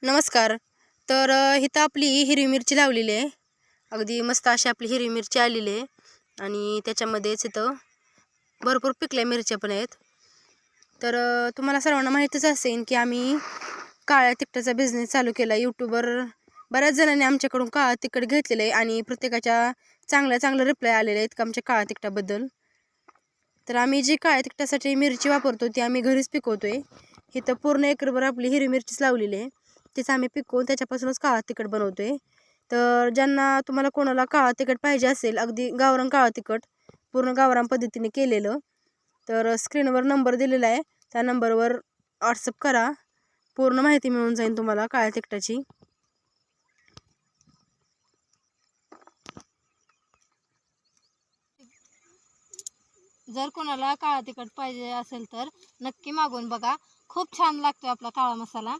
नमस्कार. तर इथं आपली हिरवी मिरची लावलेली आहे. अगदी मस्त अशी आपली हिरवी मिरची आलेली आहे आणि त्याच्यामध्येच इथं भरपूर पिकल्या मिरच्या पण आहेत. तर तुम्हाला सर्वांना माहीतच असेल की आम्ही काळ्या तिखटाचा बिझनेस चालू केला. यूट्यूबवर बऱ्याच जणांनी आमच्याकडून काळं तिखट घेतलेलं आहे आणि प्रत्येकाच्या चांगलं रिप्लाय आलेले आहेत का आमच्या काळ्या तिखटाबद्दल. तर आम्ही जी काळ्या तिखटासाठी मिरची वापरतो ती आम्ही घरीच पिकवतोय. इथं पूर्ण एकरभर आपली हिरवी मिरचीच लावलेली आहे. तीच आम्ही पिकवून त्याच्यापासूनच काळं तिखट बनवतोय. तर ज्यांना तुम्हाला कोणाला काळं तिखट पाहिजे असेल, अगदी गावरान काळं तिखट पूर्ण गावरान पद्धतीने केलेलं, तर स्क्रीनवर नंबर दिलेला आहे. त्या नंबरवर व्हॉट्सअप करा. पूर्ण माहिती मिळून जाईल तुम्हाला काळ्या तिखटाची. जर कोणाला काळा तिखट पाहिजे असेल तर नक्की मागून बघा. खूप छान लागतो आपला काळा मसाला.